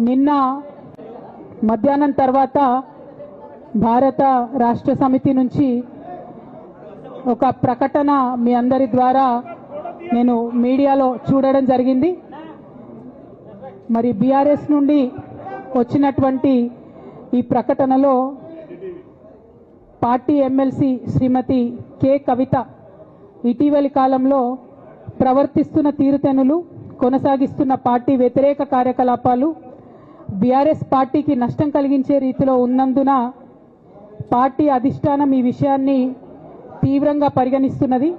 నిన్న మధ్యాహ్నం తర్వాత భారత రాష్ట్ర సమితి నుంచి ఒక ప్రకటన మీ అందరి ద్వారా నేను మీడియాలో చూడడం జరిగింది. మరి బీఆర్ఎస్ నుండి వచ్చినటువంటి ఈ ప్రకటనలో పార్టీ ఎమ్మెల్సీ శ్రీమతి కె కవిత ఇటీవలి కాలంలో ప్రవర్తిస్తున్న తీరుతెన్నులు, కొనసాగిస్తున్న పార్టీ వ్యతిరేక కార్యకలాపాలు బీఆర్ఎస్ పార్టీకి నష్టం కలిగించే రీతిలో ఉన్నందున పార్టీ అధిష్టానం ఈ విషయాన్ని తీవ్రంగా పరిగణిస్తున్నది.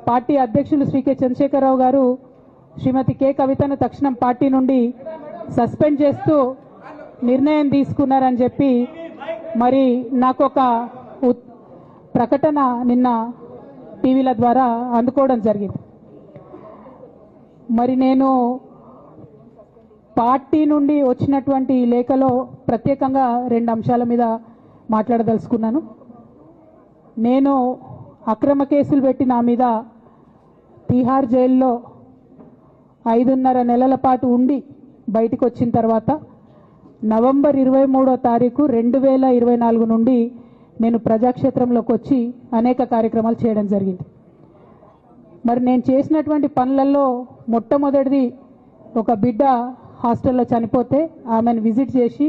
పార్టీ అధ్యక్షులు శ్రీ కె చంద్రశేఖరరావు గారు శ్రీమతి కె కవితను తక్షణం పార్టీ నుండి సస్పెండ్ చేస్తూ నిర్ణయం తీసుకున్నారని చెప్పి మరి నాకు ఒక ప్రకటన నిన్న టీవీల ద్వారా అందుకోవడం జరిగింది. మరి నేను పార్టీ నుండి వచ్చినటువంటి లేఖలో ప్రత్యేకంగా 2 అంశాల మీద మాట్లాడదలుచుకున్నాను. నేను అక్రమ కేసులు పెట్టి నా మీద తిహార్ జైల్లో 5.5 నెలల పాటు ఉండి బయటికి వచ్చిన తర్వాత నవంబర్ 23వ తారీఖు 2024 నుండి నేను ప్రజాక్షేత్రంలోకి వచ్చి అనేక కార్యక్రమాలు చేయడం జరిగింది. మరి నేను చేసినటువంటి పనులలో మొట్టమొదటిది ఒక బిడ్డ హాస్టల్లో చనిపోతే ఆమెను విజిట్ చేసి,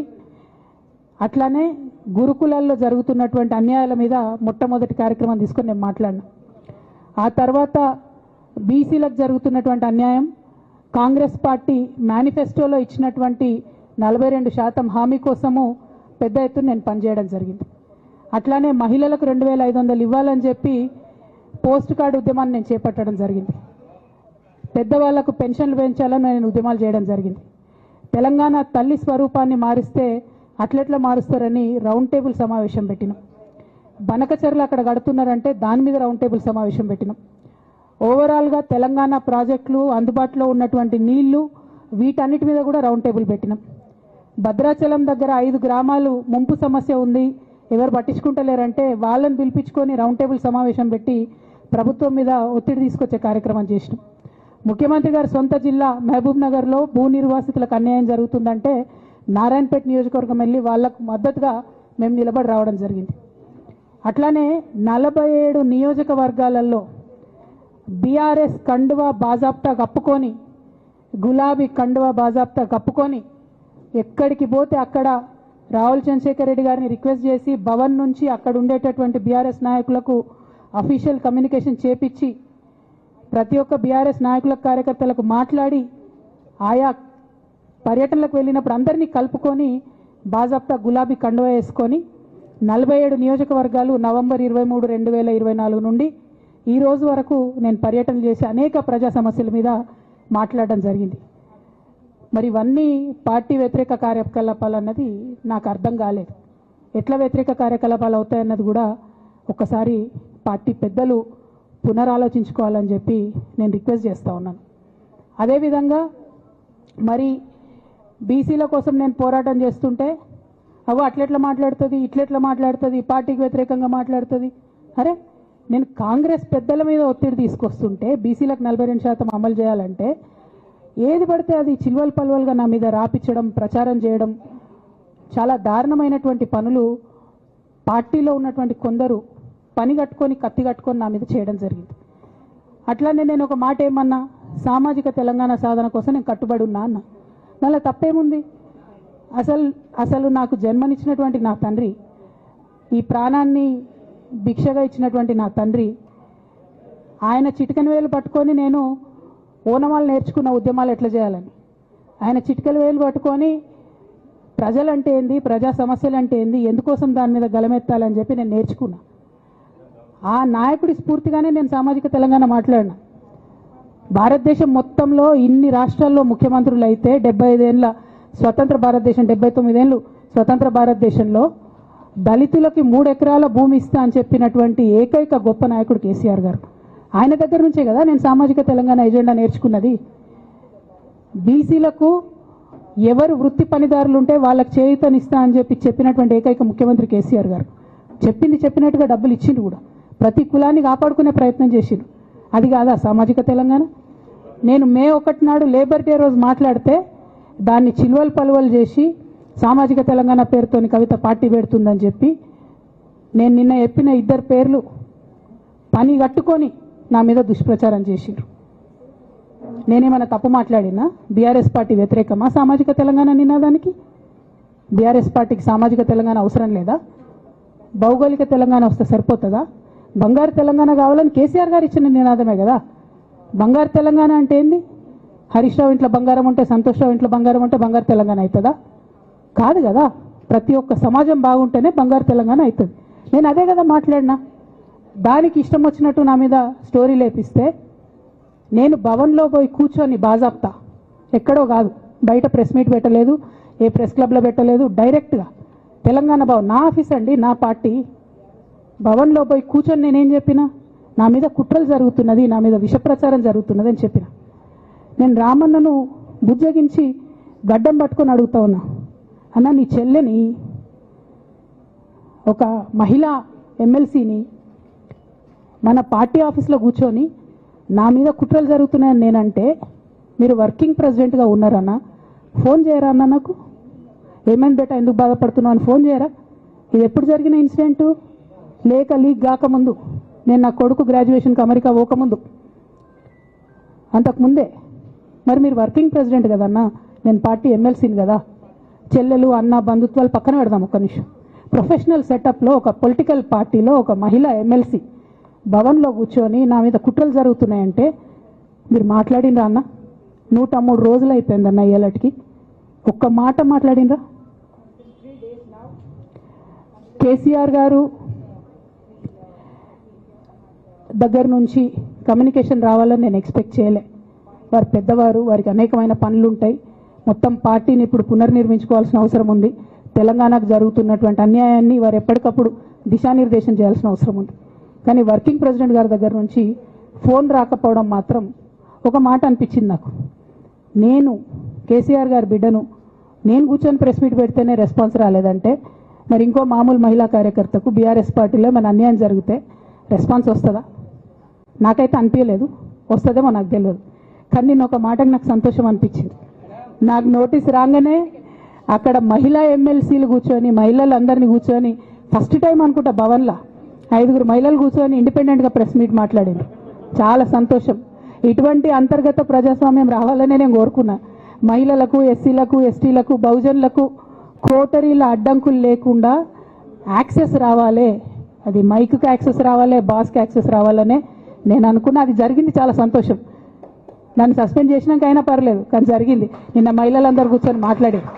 అట్లానే గురుకులాల్లో జరుగుతున్నటువంటి అన్యాయాల మీద మొట్టమొదటి కార్యక్రమం తీసుకొని నేను మాట్లాడినా. ఆ తర్వాత బీసీలకు జరుగుతున్నటువంటి అన్యాయం, కాంగ్రెస్ పార్టీ మేనిఫెస్టోలో ఇచ్చినటువంటి 42% హామీ కోసము పెద్ద ఎత్తున నేను పనిచేయడం జరిగింది. అట్లానే మహిళలకు 2500 ఇవ్వాలని చెప్పి పోస్ట్ కార్డు ఉద్యమాన్ని నేను చేపట్టడం జరిగింది. పెద్దవాళ్లకు పెన్షన్లు పెంచాలని నేను ఉద్యమాలు చేయడం జరిగింది. తెలంగాణ తల్లి స్వరూపాన్ని మారిస్తే అట్లెట్లా మారుస్తారని రౌండ్ టేబుల్ సమావేశం పెట్టినాం. బనకచర్లు అక్కడ కడుతున్నారంటే దాని మీద రౌండ్ టేబుల్ సమావేశం పెట్టినాం. ఓవరాల్గా తెలంగాణ ప్రాజెక్టులు, అందుబాటులో ఉన్నటువంటి నీళ్లు, వీటన్నిటి మీద కూడా రౌండ్ టేబుల్ పెట్టినాం. భద్రాచలం దగ్గర 5 గ్రామాలు ముంపు సమస్య ఉంది, ఎవరు పట్టించుకుంటలేరంటే వాళ్ళని పిలిపించుకొని రౌండ్ టేబుల్ సమావేశం పెట్టి ప్రభుత్వం మీద ఒత్తిడి తీసుకొచ్చే కార్యక్రమం చేసినాం. ముఖ్యమంత్రి గారి సొంత జిల్లా మహబూబ్ నగర్లో భూ నిర్వాసితులకు అన్యాయం జరుగుతుందంటే నారాయణపేట నియోజకవర్గం వెళ్ళి వాళ్లకు మద్దతుగా మేము నిలబడి రావడం జరిగింది. అట్లానే 47 నియోజకవర్గాలలో బీఆర్ఎస్ కండువా బాజాప్తా కప్పుకొని, గులాబీ కండువా బాజాప్తా కప్పుకొని ఎక్కడికి పోతే అక్కడ రావుల చంద్రశేఖర్ రెడ్డి గారిని రిక్వెస్ట్ చేసి భవన్ నుంచి అక్కడ ఉండేటటువంటి బీఆర్ఎస్ నాయకులకు అఫీషియల్ కమ్యూనికేషన్ చేపించి ప్రతి ఒక్క బీఆర్ఎస్ నాయకులకు, కార్యకర్తలకు మాట్లాడి ఆయా పర్యటనలకు వెళ్ళినప్పుడు అందరినీ కలుపుకొని బాజాప్తా గులాబీ కండువా వేసుకొని 47 నియోజకవర్గాలు నవంబర్ 23, 2024 నుండి ఈ రోజు వరకు నేను పర్యటన చేసి అనేక ప్రజా సమస్యల మీద మాట్లాడడం జరిగింది. మరి ఇవన్నీ పార్టీ వ్యతిరేక కార్యకలాపాలు అన్నది నాకు అర్థం కాలేదు. ఎట్లా వ్యతిరేక కార్యకలాపాలు అవుతాయన్నది కూడా ఒకసారి పార్టీ పెద్దలు పునరాలోచించుకోవాలని చెప్పి నేను రిక్వెస్ట్ చేస్తూ ఉన్నాను. అదేవిధంగా మరి బీసీల కోసం నేను పోరాటం చేస్తుంటే అట్లెట్లా మాట్లాడుతుంది, ఇట్లెట్లా మాట్లాడుతుంది, పార్టీకి వ్యతిరేకంగా మాట్లాడుతుంది. అరే, నేను కాంగ్రెస్ పెద్దల మీద ఒత్తిడి తీసుకొస్తుంటే బీసీలకు 42% అమలు చేయాలంటే ఏది పడితే అది చిల్వల్ పల్వల్గా నా మీద రాపించడం, ప్రచారం చేయడం, చాలా దారుణమైనటువంటి పనులు పార్టీలో ఉన్నటువంటి కొందరు పని కట్టుకొని, కత్తి కట్టుకొని నా మీద చేయడం జరిగింది. అట్లానే నేను ఒక మాట ఏమన్నా, సామాజిక తెలంగాణ సాధన కోసం నేను కట్టుబడి ఉన్నా అన్న. దానిలో తప్పేముంది? అసలు నాకు జన్మనిచ్చినటువంటి నా తండ్రి, ఈ ప్రాణాన్ని భిక్షగా ఇచ్చినటువంటి నా తండ్రి, ఆయన చిటికెన వేలు పట్టుకొని నేను ఓనమాలు నేర్చుకున్న ఉద్యమాలు ఎట్లా చేయాలని, ఆయన చిటికెల వేలు పట్టుకొని ప్రజలంటే ఏంది, ప్రజా సమస్యలు అంటే ఏంది, ఎందుకోసం దాని మీద గలమెత్తాలని చెప్పి నేను నేర్చుకున్నా. ఆ నాయకుడి స్ఫూర్తిగానే నేను సామాజిక తెలంగాణ మాట్లాడినా. భారతదేశం మొత్తంలో ఇన్ని రాష్ట్రాల్లో ముఖ్యమంత్రులు అయితే 75 ఏళ్ళ స్వతంత్ర భారతదేశం, 79 ఏళ్ళు స్వతంత్ర భారతదేశంలో దళితులకి 3 ఎకరాల భూమి ఇస్తా అని చెప్పినటువంటి ఏకైక గొప్ప నాయకుడు కేసీఆర్ గారు. ఆయన దగ్గర నుంచే కదా నేను సామాజిక తెలంగాణ ఎజెండా నేర్చుకున్నది. బీసీలకు ఎవరు వృత్తి పనిదారులు ఉంటే వాళ్ళకి చేయూతనిస్తా అని చెప్పినటువంటి ఏకైక ముఖ్యమంత్రి కేసీఆర్ గారు. చెప్పినట్టుగా డబ్బులు ఇచ్చిండు కూడా, ప్రతి కులాన్ని కాపాడుకునే ప్రయత్నం చేసిండు. అది కాదా సామాజిక తెలంగాణ? నేను మే 1 నాడు లేబర్ డే రోజు మాట్లాడితే దాన్ని చిల్వలు పలువలు చేసి సామాజిక తెలంగాణ పేరుతోని కవిత పార్టీ పెడుతుందని చెప్పి నేను నిన్న చెప్పిన ఇద్దరు పేర్లు పని కట్టుకొని నా మీద దుష్ప్రచారం చేసిండ్రు. నేనేమైనా తప్పు మాట్లాడినా? బీఆర్ఎస్ పార్టీ వ్యతిరేకమా సామాజిక తెలంగాణ నినాదానికి? బీఆర్ఎస్ పార్టీకి సామాజిక తెలంగాణ అవసరం లేదా? భౌగోళిక తెలంగాణ వస్తే సరిపోతుందా? బంగారు తెలంగాణ కావాలని కేసీఆర్ గారు ఇచ్చిన నినాదమే కదా. బంగారు తెలంగాణ అంటే ఏంది? హరీష్ రావు ఇంట్లో బంగారం ఉంటే, సంతోష్ రావు ఇంట్లో బంగారం ఉంటే బంగారు తెలంగాణ అవుతుందా? కాదు కదా. ప్రతి ఒక్క సమాజం బాగుంటేనే బంగారు తెలంగాణ అవుతుంది. నేను అదే కదా మాట్లాడినా. దానికి ఇష్టం వచ్చినట్టు నా మీద స్టోరీ లేపిస్తే నేను భవన్లో పోయి కూర్చొని బాజాప్తా, ఎక్కడో కాదు, బయట ప్రెస్ మీట్ పెట్టలేదు, ఏ ప్రెస్ క్లబ్లో పెట్టలేదు, డైరెక్ట్గా తెలంగాణ భవన్ నా ఆఫీస్ అండి, నా పార్టీ భవన్లో పోయి కూర్చొని నేనేం చెప్పినా? నా మీద కుట్రలు జరుగుతున్నది, నా మీద విషప్రచారం జరుగుతున్నది అని చెప్పిన. నేను రామన్నను బుజ్జగించి గడ్డం పట్టుకొని అడుగుతా ఉన్నా, అన్న నీ చెల్లెని, ఒక మహిళా ఎమ్మెల్సీని మన పార్టీ ఆఫీస్లో కూర్చొని నా మీద కుట్రలు జరుగుతున్నాయని నేనంటే మీరు వర్కింగ్ ప్రెసిడెంట్గా ఉన్నారన్న, ఫోన్ చేయరా అన్న నాకు? ఏమైంది బేటా, ఎందుకు బాధపడుతున్నావు అని ఫోన్ చేయరా? ఇది ఎప్పుడు జరిగిన ఇన్సిడెంటు? లేక లీక్ కాకముందు, నేను నా కొడుకు గ్రాడ్యుయేషన్కి అమెరికా పోకముందు, అంతకుముందే. మరి మీరు వర్కింగ్ ప్రెసిడెంట్ కదన్నా, నేను పార్టీ ఎమ్మెల్సీని కదా. చెల్లెలు అన్న బంధుత్వాలు పక్కన పెడదాం ఒక్క నిమిషం. ప్రొఫెషనల్ సెటప్లో ఒక పొలిటికల్ పార్టీలో ఒక మహిళా ఎమ్మెల్సీ భవన్లో కూర్చొని నా మీద కుట్రలు జరుగుతున్నాయంటే మీరు మాట్లాడినరా అన్న? 103 రోజులు అయిపోయిందన్న ఇయ్యాలటికి, ఒక్క మాట మాట్లాడినరా? కేసీఆర్ గారు దగ్గర నుంచి కమ్యూనికేషన్ రావాలని నేను ఎక్స్పెక్ట్ చేయలే. వారు పెద్దవారు, వారికి అనేకమైన పనులు ఉంటాయి. మొత్తం పార్టీని ఇప్పుడు పునర్నిర్మించుకోవాల్సిన అవసరం ఉంది. తెలంగాణకు జరుగుతున్నటువంటి అన్యాయాన్ని వారు ఎప్పటికప్పుడు దిశానిర్దేశం చేయాల్సిన అవసరం ఉంది. కానీ వర్కింగ్ ప్రెసిడెంట్ గారి దగ్గర నుంచి ఫోన్ రాకపోవడం మాత్రం ఒక మాట అనిపించింది నాకు. నేను కేసీఆర్ గారి బిడ్డను, నేను కూర్చొని ప్రెస్ మీట్ పెడితేనే రెస్పాన్స్ రాలేదంటే మరి ఇంకో మామూలు మహిళా కార్యకర్తకు బీఆర్ఎస్ పార్టీలో మన అన్యాయం జరిగితే రెస్పాన్స్ వస్తుందా? నాకైతే అనిపించలేదు. వస్తుందేమో నాకు తెలియదు. కానీ నేను ఒక మాటకు నాకు సంతోషం అనిపించింది. నాకు నోటీస్ రాగానే అక్కడ మహిళా ఎమ్మెల్సీలు కూర్చొని, మహిళలందరినీ కూర్చొని, ఫస్ట్ టైం అనుకుంటా భవన్లో 5 మహిళలు కూర్చొని ఇండిపెండెంట్గా ప్రెస్ మీట్ మాట్లాడింది. చాలా సంతోషం. ఇటువంటి అంతర్గత ప్రజాస్వామ్యం రావాలనే నేను కోరుకున్నా. మహిళలకు, ఎస్సీలకు, ఎస్టీలకు, బహుజనులకు కోటరీల అడ్డంకులు లేకుండా యాక్సెస్ రావాలి. అది మైక్కి యాక్సెస్ రావాలి, బాస్కి యాక్సెస్ రావాలనే నేను అనుకున్నా. అది జరిగింది, చాలా సంతోషం. నన్ను సస్పెండ్ చేసినాక అయినా పర్లేదు, కానీ జరిగింది. నిన్న మహిళలందరూ కూర్చొని మాట్లాడారు.